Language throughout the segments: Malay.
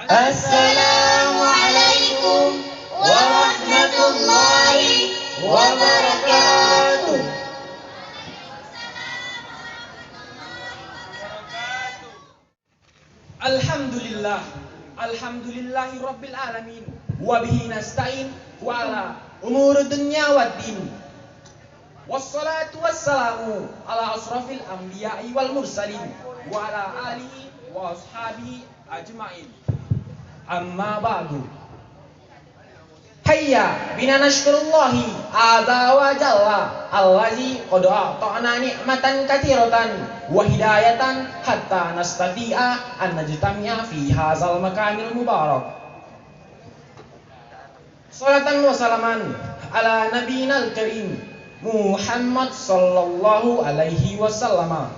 Assalamualaikum warahmatullahi wabarakatuh. Alhamdulillah, alhamdulillahi rabbil alamin, wa bihi nasta'in wa ala umuri dunya waddin. Wassalatu wassalamu ala asrafil anbiya'i wal mursalin wa ala alihi wa ashabihi ajma'in. Amma ba'du. Hayya bina nashkurullahi azza wa jalla allazi qad a'tana ni'matan katsiratan wa hidayatan hatta nastati'a an najtami'a fi hadzal makamil mubarak. Salatan wa salaman ala nabiyinal karim Muhammad sallallahu alaihi wasallam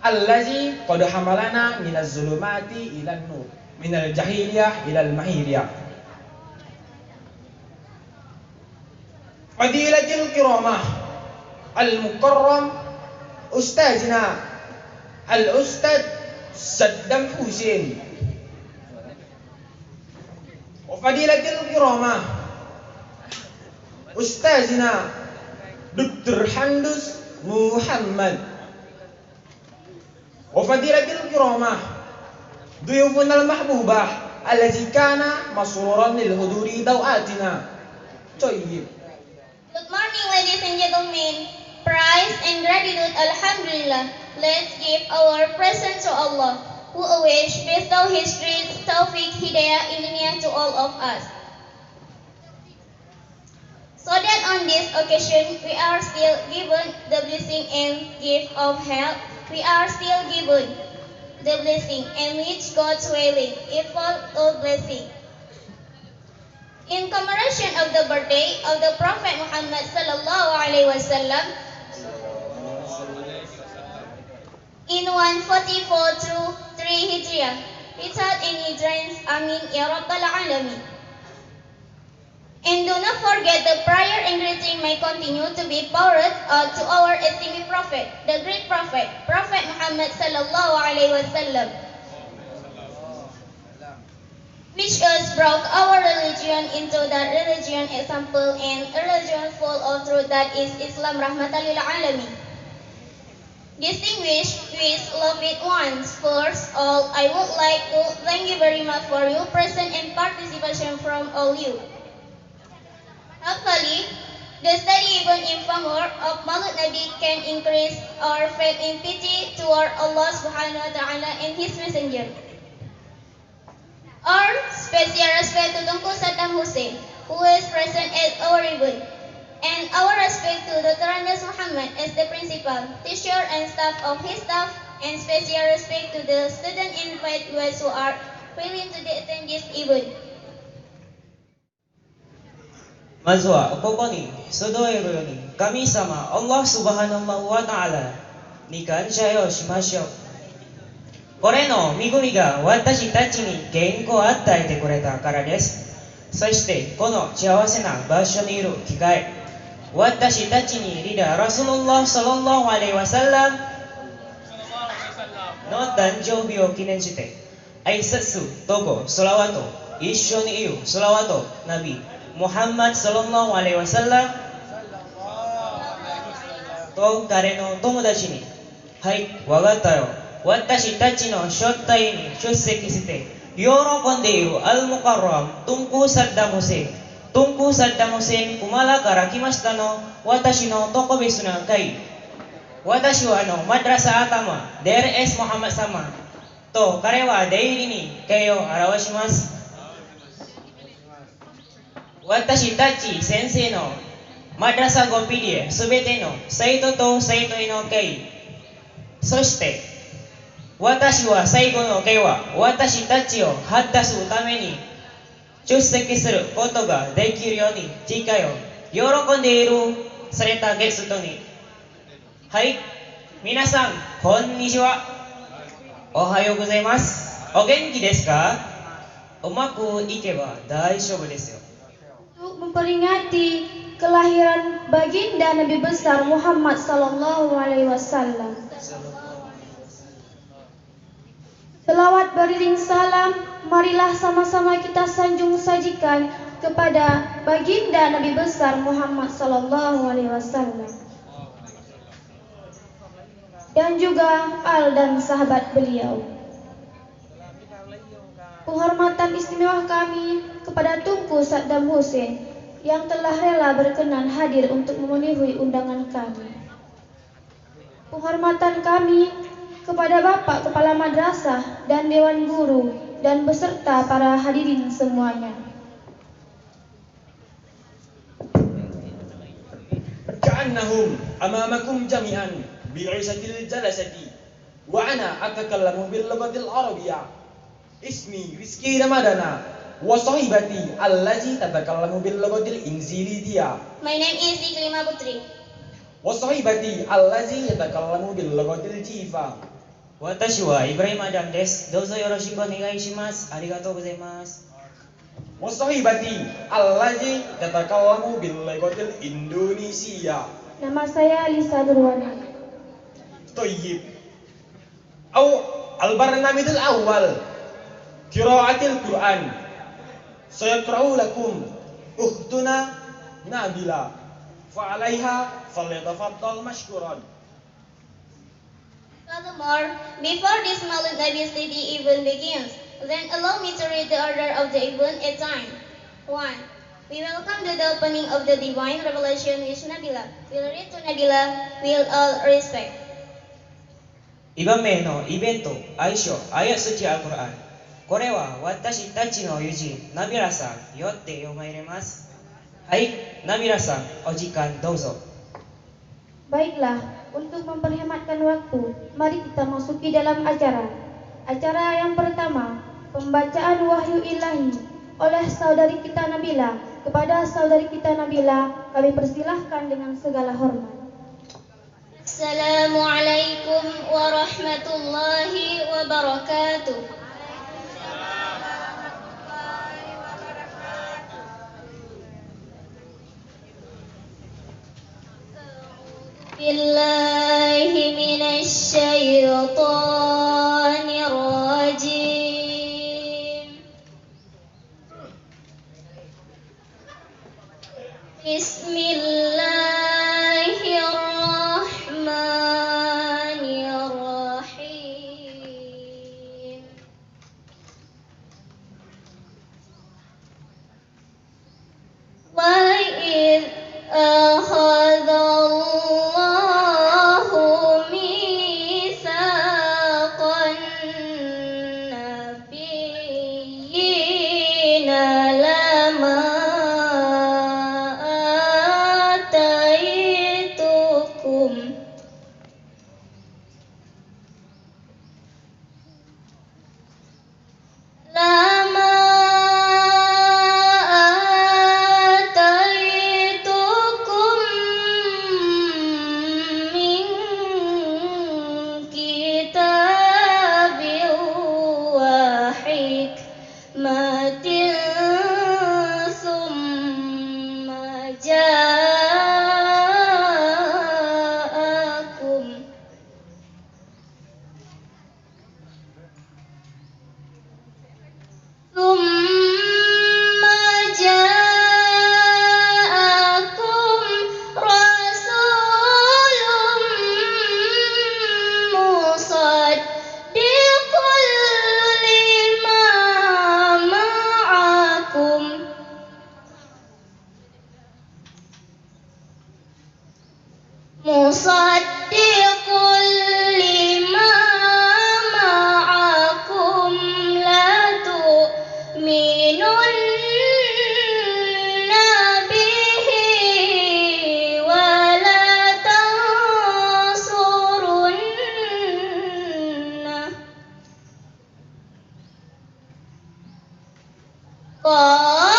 allazi qad hamalana minaz zulumati ilan nur minal jahiliyah ilal mahiriyah. Fadilatul kiramah al-mukarram ustazina al-ustad Saddam Hussein. Wa fadilatul kiramah ustazina Dr. Handus Muhammad. Wa fadilatul kiramah duyufuna al-mahbubah allazi kana masruran lil huduri dawatina. Tayyib. Good morning, ladies and gentlemen. Praise and gratitude, Alhamdulillah. Let's give our present to Allah, who always bestow His grace, taufiq, hidayah, ilmiah to all of us. So that on this occasion, we are still given the blessing and gift of health. We are still given the blessing and which God's willing, if all blessing. In commemoration of the birthday of the Prophet Muhammad sallallahu alaihi wasallam in 144 through 3 Hijriah, without any drains, Amin ya Rabbal Alamin. And do not forget the prayer and greeting may continue to be poured out to our esteemed Prophet, the great Prophet, Prophet Muhammad sallallahu alaihi wasallam, which has brought our religion into that religion example and a religion full of truth that is Islam rahmatan lil alamin. Distinguished with loved ones, first all I would like to thank you very much for your presence and participation from all you. Hopefully, the study even in favor of Maulud Nabi can increase our faith and pity toward Allah subhanahu wa ta'ala and His Messenger. Our special respect to Tunku Saddam Hussein, who is present at our event, and our respect to Dr. Andas Muhammad as the principal, teacher, and staff of his staff, and special respect to the student invited who are willing to attend this event. まずはここに集えるように神様アッラスバハナマワタアラに感謝をしましょう。これの恵みが私たちに健康を与えてくれたからです。そしてこの幸せな場所にいる機会、私たちにリーダーラスルラーサラッラーアレイワサラムの誕生日を記念して挨拶とごソラワト一緒に言うソラワトナビMuhammad sallallahu alaihi wasallam と彼の友達に、はい、わかったよ。私たちの招待に出席して喜んでいるアルムカラム、トンク・サッダム・セン。トンク・サッダム・セン、クマラから来ましたの私の特別な会。私はマドラサ頭、DRS モハマド様と彼は出入りに敬を表します。私たち先生のマドラサゴピディアすべての生徒と生徒への敬。そして私は最後の敬は私たちを果たすために出席することができるように次回を喜んでいるされたゲストに、はい、皆さんこんにちは、おはようございます。お元気ですか？うまくいけば大丈夫ですよ。Untuk memperingati kelahiran baginda Nabi besar Muhammad sallallahu alaihi wasallam. Selawat beriring salam, marilah sama-sama kita sanjung sajikan kepada baginda Nabi besar Muhammad sallallahu alaihi wasallam dan juga al dan sahabat beliau. Penghormatan istimewa kami kepada Tunku Saddam Hussein yang telah rela berkenan hadir untuk memenuhi undangan kami. Penghormatan kami kepada Bapak Kepala Madrasah dan Dewan Guru dan beserta para hadirin semuanya. Ka'annahum amamakum jami'an bi'isatil jalasati wa ana atakallamu bil lughatil arabiyyah. Ismi Rizki Ramadana wa sahibati allazi tatakallamu bil lughatil inziliyah. My name is Iklima Putri. Wa sahibati allazi yatakallamu bil lughatil jifa. 私はイブラヒム・アダムです。どうぞよろしくお願いします。ありがとうございます。 Wa sahibati allazi tatakallamu bil lughatil indonesiya. Nama saya Lisa Nurwana. Thayyib. Au al-barnamijul awwal qiraatil Qur'an. Sayaqra'u lakum ukhtuna Nabila. Fa 'alaiha falyatafaddal mashkuran. Furthermore, before this Maulid Nabi study event begins, then allow me to read the order of the event at time. 1. We welcome to the opening of the divine revelation which Nabila will read to Nabila with all respect. 2番目のイベント、愛称、アヤスチアルコラン。これは私たちの友人、ナビラさんよって読まれます。はい、ナビラさん、お時間どうぞ。 Baiklah, untuk memperhematkan waktu, mari kita masuki dalam acara. Acara yang pertama, pembacaan wahyu ilahi oleh saudari kita Nabila. Kepada saudari kita Nabila, kami persilahkan dengan segala hormat. Assalamualaikum warahmatullahi wabarakatuh. Billahi minasy syaithanir rajim. Bismillahirrahmanirrahim. Wa id akhadallahu mitsaqan nabiyyina lama ataitukum min kitabin wa hikmatin summa ja'akum rasulun musaddiqun lima ma'akum musaddiqun lima ma'akum la tu'minunna bihi wa la tansurunna qala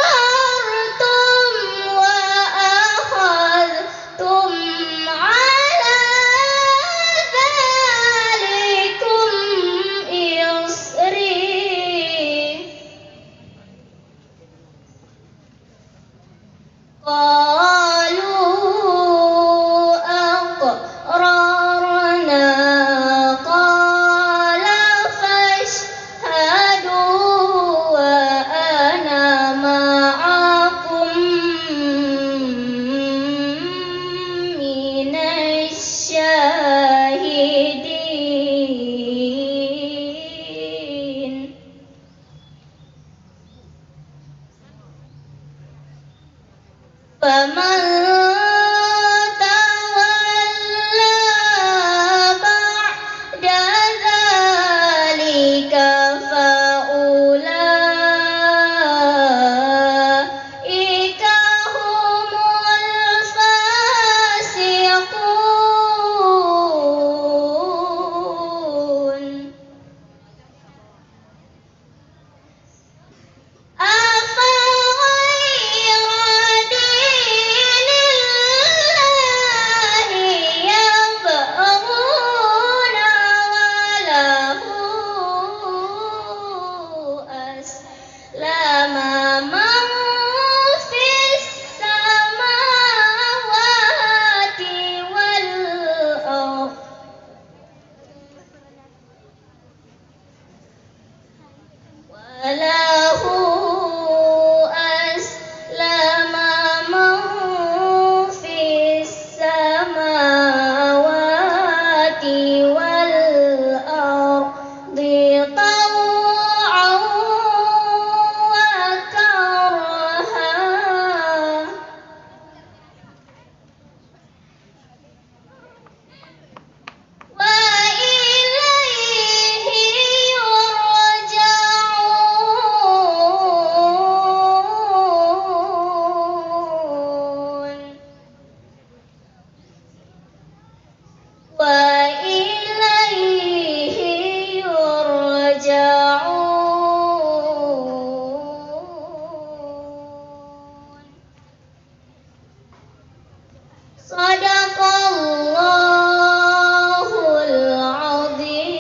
aqrartum wa akhadtum ala dhalikum isri qalu aqrarna الدين فمن تولى بعد ذلك فأولئك هم الفاسقون أفغير دين الله يبغون وله أسلم من في السماوات والأرض وله أسلم من في السماوات والأرض طوعا وكرها وإليه يرجعون وإليه يرجعون صدق الله العظيم.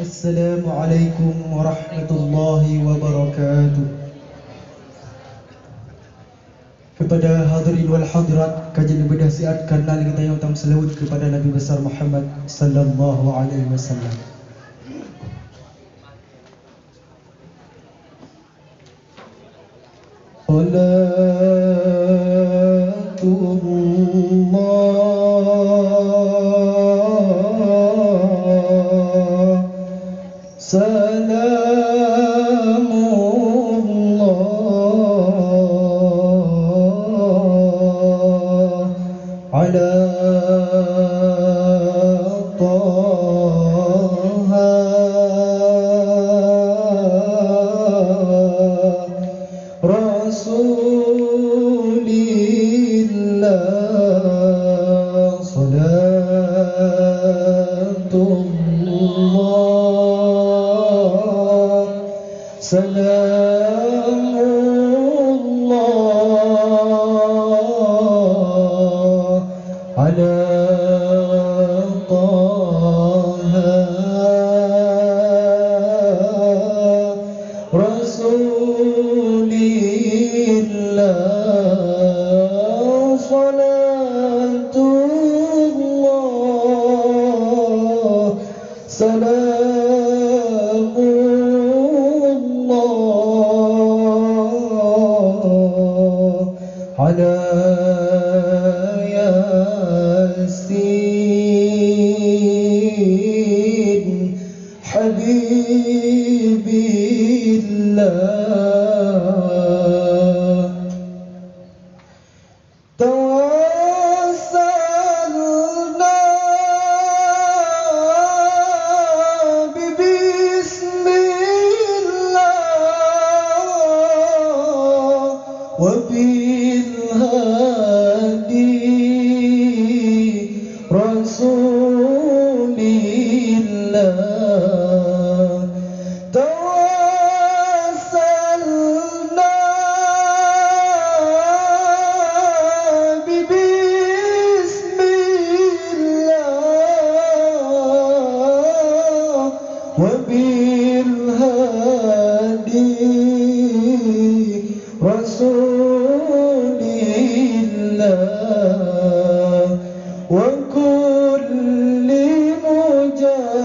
Assalamualaikum warahmatullahi wabarakatuh. Kepada hadirin wal hadirat, kajian ibadah siat karena kita yang utama selawat kepada Nabi besar Muhammad sallallahu alaihi wasallam. وكل مجاهد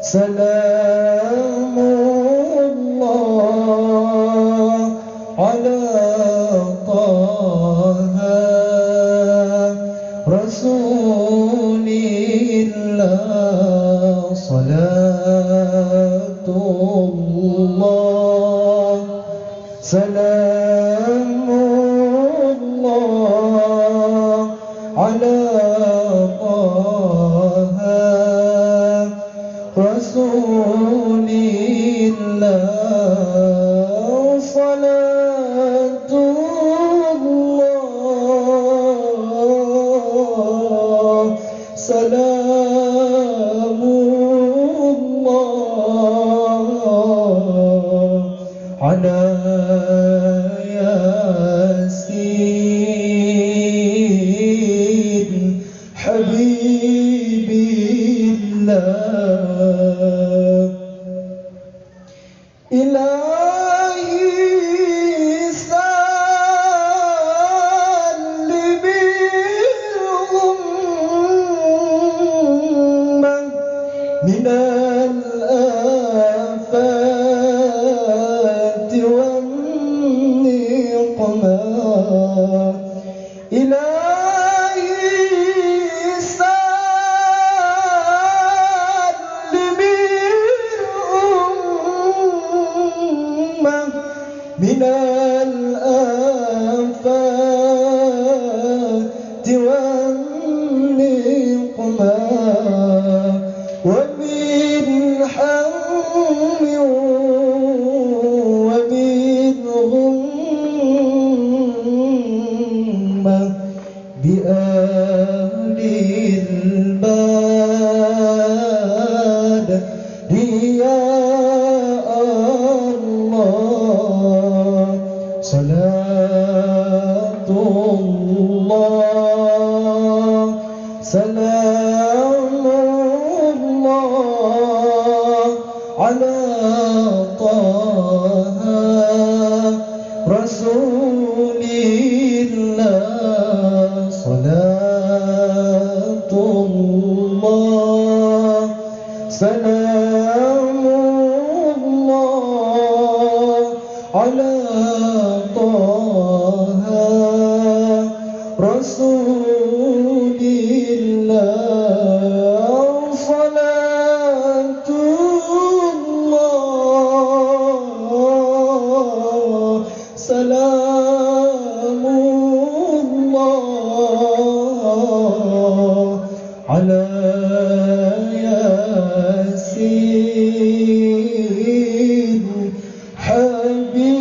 Salamullah ala Taha Rasulillah. Salatullah Salamullah ala Taha Rasulillah. Salatullah Salamullah ala Yasin Habibillah. Ilahi salli bil ummah minal afati wan niqmah. Ilahi salli bil ummah minal afati wan niqmah wa min hammin wa min ghummah bi ahlil bad ya Allah. Salatullah Salamullah ala Taha Rasulillah. Salatullah Salamullah ala Taha Rasulillah. Salatullah Salamullah ala Yasin Habibillah.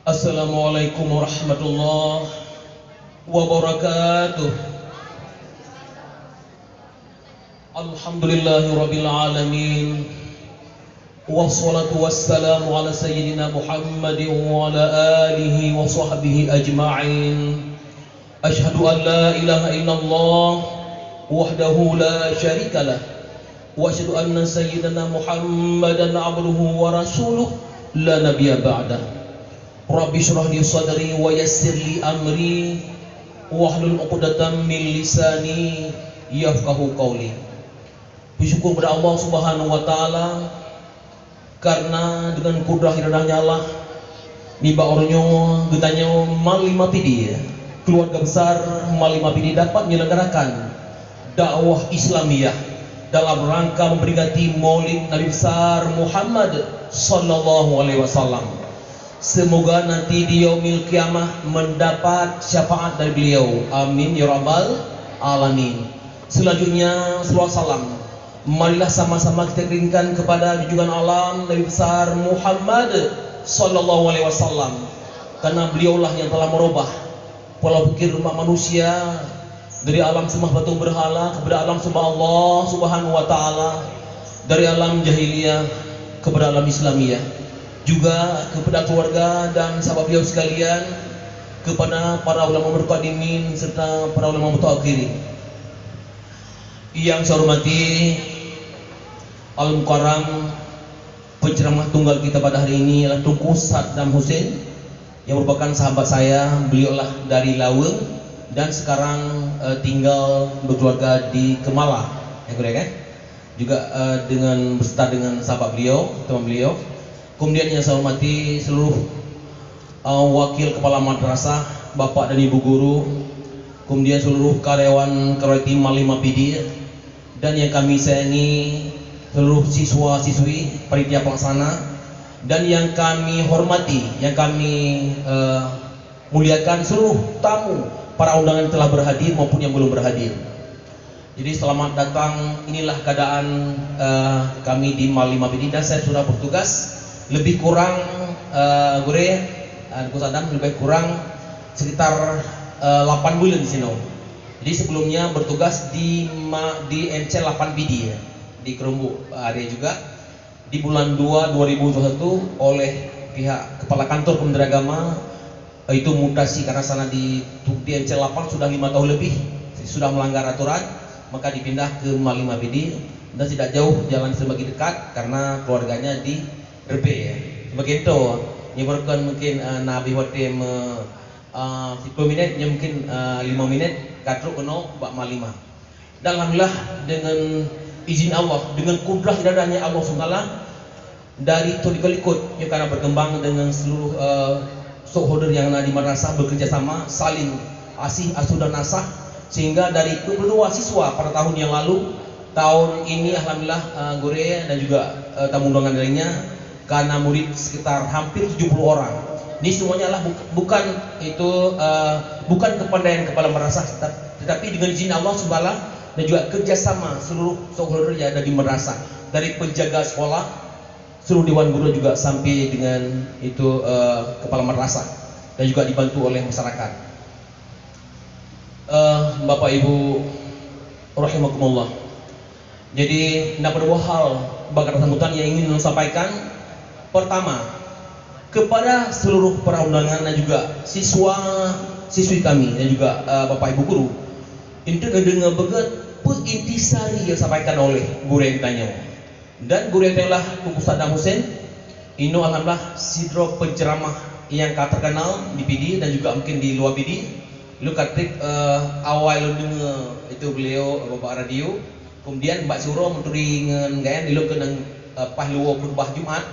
Assalamualaikum warahmatullahi wabarakatuh. Alhamdulillahi rabbil alamin. Wassalatu wassalamu ala sayyidina Muhammadin wa ala alihi wa sahbihi ajma'in. Ashhadu an la ilaha illallah wahdahu la syarikalah wa ashhadu anna sayyidina Muhammadan abduhu wa rasuluh la nabiyya ba'dah. Rabbi shrah li sadri wa yassir li amri wahlul 'uqdatam min lisani yafqahu qawli. Bersyukur kepada Allah Subhanahu wa taala karena dengan kudrah iradahnya Allah niba ornyo getanyo Malimapidi keluarga besar Malimapidi dapat menyelenggarakan dakwah Islamiyah dalam rangka memperingati Maulid Nabi besar Muhammad sallallahu alaihi wasallam. Semoga nanti di yaumil kiamah mendapat syafaat dari beliau. Amin ya rabbal alamin. Selanjutnya salawat salam marilah sama-sama kita kirimkan kepada junjungan alam Nabi besar Muhammad sallallahu alaihi wasallam, karena beliaulah yang telah merubah pola pikir umat manusia dari alam sembah patung berhala kepada alam sembah Allah Subhanahu wa taala, dari alam jahiliyah kepada alam Islamiyah, juga kepada keluarga dan sahabat beliau sekalian, kepada para ulama mutaqaddimin serta para ulama mutaakhirin. Yang saya hormati Al-Mukarram penceramah tunggal kita pada hari ini adalah Tunku Saddam Hussein yang merupakan sahabat saya. Beliau lah dari Laweng dan sekarang tinggal berkeluarga di Kemala, kan? Juga dengan beserta dengan sahabat beliau, teman beliau. Kemudian yang saya hormati seluruh wakil kepala madrasah, bapak dan ibu guru, kemudian seluruh karyawan tim Malima PD, dan yang kami sayangi seluruh siswa-siswi panitia pelaksana, dan yang kami hormati, yang kami muliakan seluruh tamu, para undangan yang telah berhadir maupun yang belum berhadir. Jadi selamat datang. Inilah keadaan kami di Malima PD, dan saya sudah bertugas lebih kurang lebih kurang sekitar 8 bulan di sini. Jadi sebelumnya bertugas di MC 8 PD ya, di Kerumbu area juga. Di bulan 2 2021 oleh pihak kepala kantor Kementerian Agama itu mutasi karena sana di MC 8 sudah 5 tahun lebih sudah melanggar aturan, maka dipindah ke Malima PD dan tidak jauh jalan semakin dekat karena keluarganya di RB ya. Begitu. Nyebarkan mungkin Nabi Watim 10 minit, mungkin 5 menit katruk kena bak Malima. Dan alhamdulillah dengan izin Allah, dengan kudrah iradahnya Allah SWT, dari Tolikot yang karena berkembang dengan seluruh stakeholder yang ada di madrasah bekerja sama, saling asih asuh dan asah, sehingga dari 22 siswa pada tahun yang lalu, tahun ini alhamdulillah dan juga tamu undangan lainnya, karena murid sekitar hampir 70 orang. Ini semuanya adalah bukan kepandaian kepala madrasah, tetapi dengan izin Allah SWT dan juga kerjasama seluruh stakeholder yang ada di madrasah, dari penjaga sekolah, seluruh dewan guru juga sampai dengan itu kepala madrasah, dan juga dibantu oleh masyarakat. Bapak Ibu rahimakumullah. Jadi ada beberapa hal bakal sambutan yang ingin saya sampaikan. Pertama, kepada seluruh para undangan dan juga siswa-siswi kami dan juga Bapak Ibu guru, untuk dengar begat intisari yang disampaikan oleh Guru yang ditanya. Dan Guru yang adalah Tuku Saddam Hussein, ini alhamdulillah sidro penceramah yang terkenal di PD dan juga mungkin di luar PD. Lu katrik awal lu dengar itu beliau Bapak radio, kemudian Mbak Suro menteri ngan lu kena pahluwa khutbah Jumat.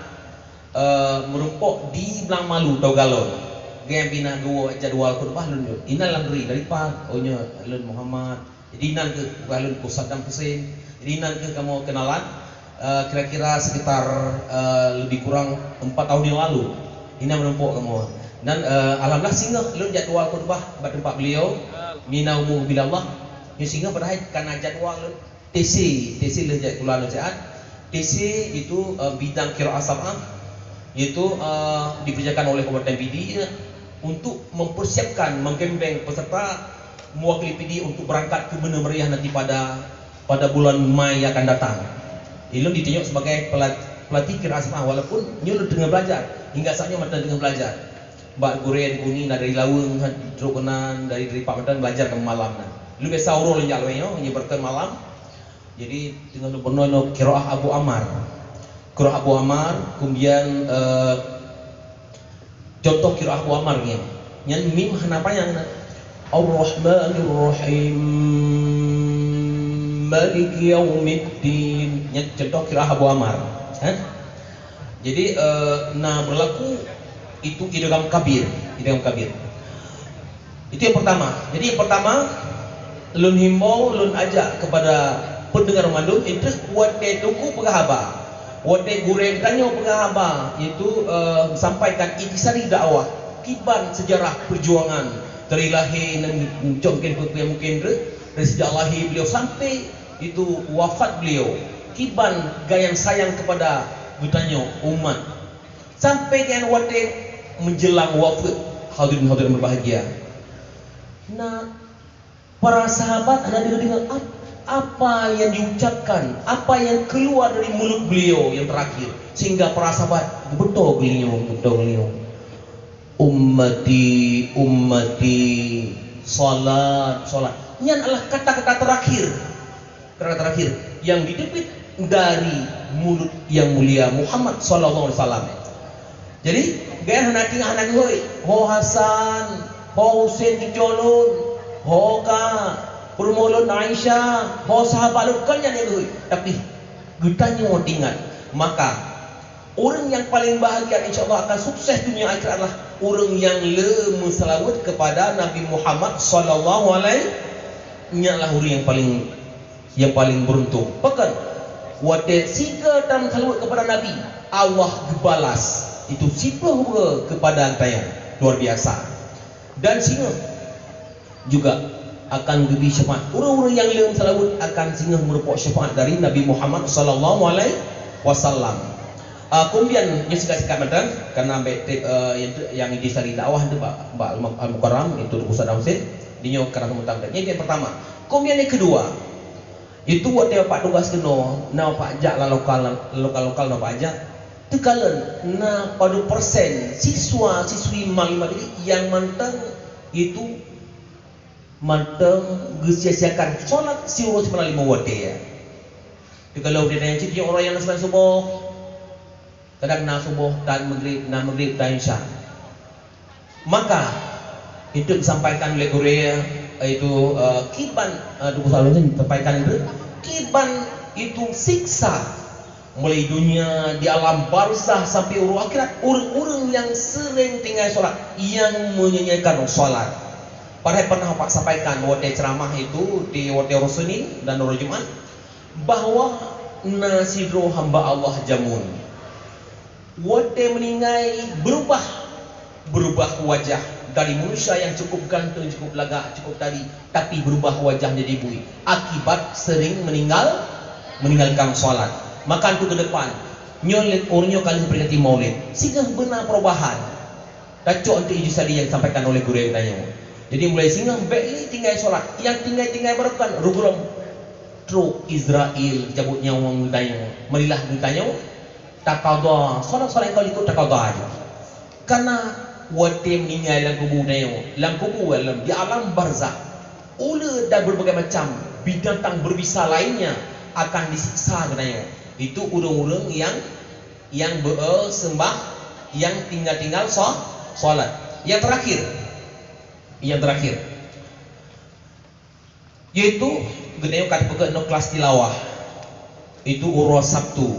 Merumpok di Belang Malu Tau Galon gaya bina dua jadwal khutbah lun inal langri dari pak ohnya lun Muhammad, jadi inan ke lun ku Saddam Hussein, jadi inan ke kamu kenalan kira-kira sekitar lebih kurang 4 tahun yang lalu inan menumpuk kamu, dan alhamdulillah singgah lun jadwal khutbah pada tempat beliau mina umum bilallah yang singgah pada karena jadwal lun TC lun jadwal nasihat TC itu bidang qiraah sab'ah, yaitu dikerjakan oleh Kabupaten PD untuk mempersiapkan, menggembeng peserta mewakili PD untuk berangkat ke Bena Meriah nanti pada bulan Mei akan datang. Ilmu ditunjuk sebagai pelatih qiraah sab'ah, walaupun nyuruh dengan belajar hingga saatnya mata dengan belajar. Mbak Guren Kuni dari Laweng, Drokonan dari Pak Medan belajar ke malam. Lu biasa urul njalwenyo nyebarkan malam. Jadi dengan benar qiraah Abu Ammar. Qiraah Abu Ammar, kemudian contoh qiraah Abu Ammar nya. Yang mim kenapa yang Ar-Rahmanir Rahim Malik Yaumiddin. Yang contoh qiraah Abu Ammar. Jadi berlaku itu idgham kabir. Itu yang pertama. Jadi yang pertama lun himbau, lun ajak kepada pendengar mandum itu buat tuku pengahaba. Wadai Gureng tanya pengahaba itu sampaikan intisari dakwah kiban sejarah perjuangan dari lahir dan mungkin dari sejak lahir beliau sampai itu wafat beliau, kiban gayang sayang kepada bertanya umat sampai dengan wadai menjelang wafat hadirin berbahagia. Nah, para sahabat ada dengan apa yang diucapkan, apa yang keluar dari mulut beliau yang terakhir, sehingga para sahabat betul beliau ummati salat. Ini adalah kata-kata terakhir yang didebit dari mulut yang mulia Muhammad SAW. Jadi Gaya anak tinggal anak hoi. Ho Hasan, ho Hussein Kijolun, ho ka Purmolun Aisyah, ho sahabat lu kan yang hoi. Tapi getanya mau tinggal. Maka orang yang paling bahagia insyaAllah akan sukses dunia akhirat adalah orang yang selawat kepada Nabi Muhammad sallallahu alaihi nyalah orang yang paling beruntung. Bahkan wate sika tam selawat kepada Nabi, Allah balas itu sipah kepada antayang luar biasa. Dan singa juga akan lebih syafaat. Orang-orang yang lem selawat akan singa merupakan syafaat dari Nabi Muhammad sallallahu alaihi wasallam. Kemudian yang sikat-sikat madang karena yang di sari dakwah itu Mbak Al-Mukarram itu Ustaz Hamsid dinyo karena tentang ini yang pertama. Kemudian yang kedua itu waktu Pak tugas kena na pajak lah lokal na pajak tekalan na pada persen siswi malima yang mantang itu mantang gesiasiakan solat siuro sebenarnya 5 waktu ya. Kalau dia yang cik orang yang nasibah subuh kadang na subuh dan maghrib dan isya, maka itu disampaikan oleh Korea itu kiban Duku Salun disampaikan itu kiban itu siksa mulai dunia di alam barzah sampai urut akhirat orang-orang yang sering tinggal sholat yang menyanyikan sholat. Padahal pernah Pak sampaikan waktu ceramah itu di waktu Rasulin dan hari Jumat bahwa nasidro hamba Allah jamun. Waktu meninggal berubah wajah dari manusia yang cukup ganteng, cukup lagak, cukup tadi, tapi berubah wajah jadi bui akibat sering meninggalkan sholat. Maka itu ke depan nyolet orangnya kali seperti maulid sehingga benar perubahan. Kacau untuk ijus tadi yang disampaikan oleh guru yang tanya. Jadi mulai sehingga beli tinggal sholat, yang tinggal berkan rugulom truk Israel cabut nyawa tanya, marilah ditanya takada sholat kau ikut takada aja. Karena waktu meninggal dalam kubur dalam di alam barzah, ular dan berbagai macam binatang berbisa lainnya akan disiksa katanya. Itu orang-orang yang bersembah, yang tinggal sholat. Yang terakhir, yaitu gedeyo kat pegak no kelas tilawah. Itu urus Sabtu.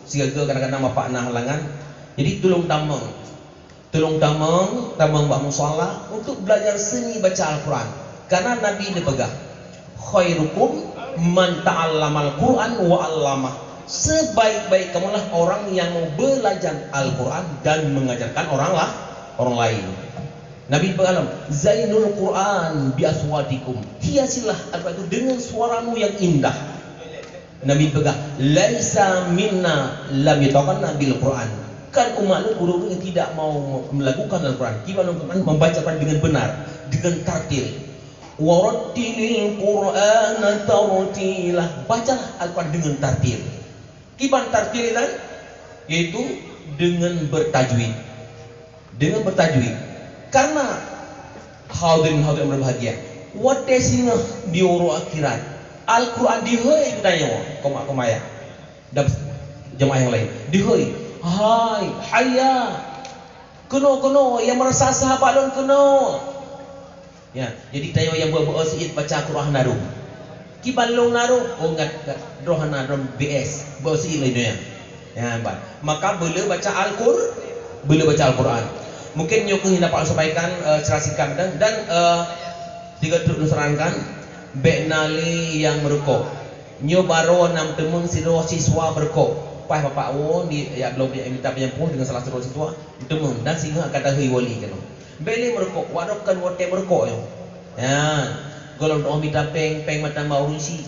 Siaga kadang-kadang bapak nah halangan. Jadi tolong tamang mbak musalla untuk belajar seni baca Al-Quran. Karena Nabi ini pegang khairukum man ta'allamal Quran wa 'allamah. Sebaik-baik kamulah orang yang mau belajar Al-Quran dan mengajarkan orang lain. Nabi berkata, Zainul Quran bi aswatikum. Hiasilah Al-Quran itu dengan suaramu yang indah. Nabi berkata, laisa minna lam yataqanna bil Quran. Kan umat guru yang tidak mau melakukan Al-Quran, gimana membacakan dengan benar, dengan tartil. Warattilil Qur'ana tartilah. Bacalah Al-Quran dengan tartil. Kiban tartil itu yaitu dengan bertajwid. Karena hadirin berbahagia, wate singa di uru akhirat Al-Quran dihoi katanya koma ya. Dan jemaah yang lain dihoi. Hai, hayya. Kuno yang merasa sahabat don kuno. Ya, jadi tayo yang buat siit baca Quran naru. Kiban long naru, oh enggak rohana rom BS, bawa siit lain ya. Ya, maka boleh baca Al-Quran. Mungkin nyokong dapat sampaikan secara singkat dan tiga truk nusarankan beknali yang merukuk. Nyo baro 6 temun siswa berkok. Pai bapak di ya belum minta penyempuh dengan salah satu siswa temun dan sehingga kata hui wali kan. Beli merukuk, warokan wote merukuk yo. Ya, golong doa minta peng mata mau si.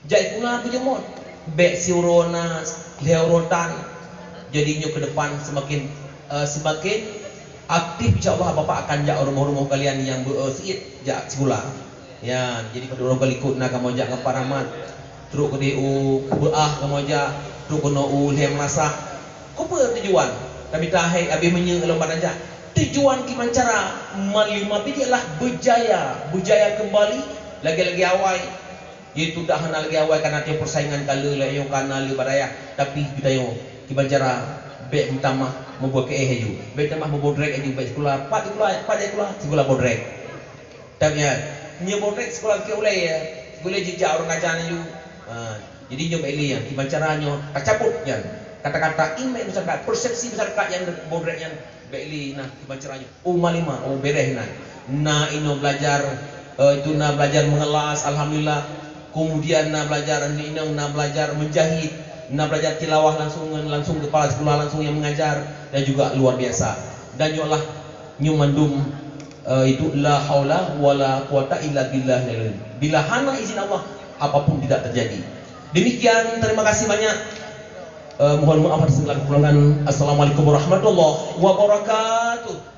Jai pula pejemot. Bek siurona leorotan. Jadi nyo ke depan semakin aktif insyaallah bapak akan jak rumah-rumah kalian yang bersiit jak segula. Ya, jadi pada orang kali ikut nak kamu jak ngaparamat. Terus ke DU beah kamu jak terus kena ulem masak. Apa tujuan? Kami tahai abi menyeng lomba aja. Tujuan gimana cara malima lah berjaya kembali lagi-lagi awal. Itu dah hendak lagi awal karena dia persaingan kalau lah yo kana le baraya tapi kita yo gimana cara baik utama membuat ke haju baik utama membodrek haju baik sekolah sekolah bodrek tapi ya nya bodrek sekolah ke ulai ya sekolah jejak orang ngajar haju jadi nyoba ini yang gimana caranya kacaputnya kata-kata ini masyarakat persepsi masyarakat yang bodrek yang baik nah gimana caranya malima bereh nah ino belajar itu na belajar mengelas alhamdulillah kemudian na belajar menjahit na belajar tilawah langsung kepala sekolah langsung yang mengajar dan juga luar biasa dan yolah nyumandum itu la haula wala quwata illa billah bila hana izin Allah apapun tidak terjadi. Demikian, terima kasih banyak. Mohon maaf atas segala kekurangan. Assalamualaikum warahmatullahi wabarakatuh.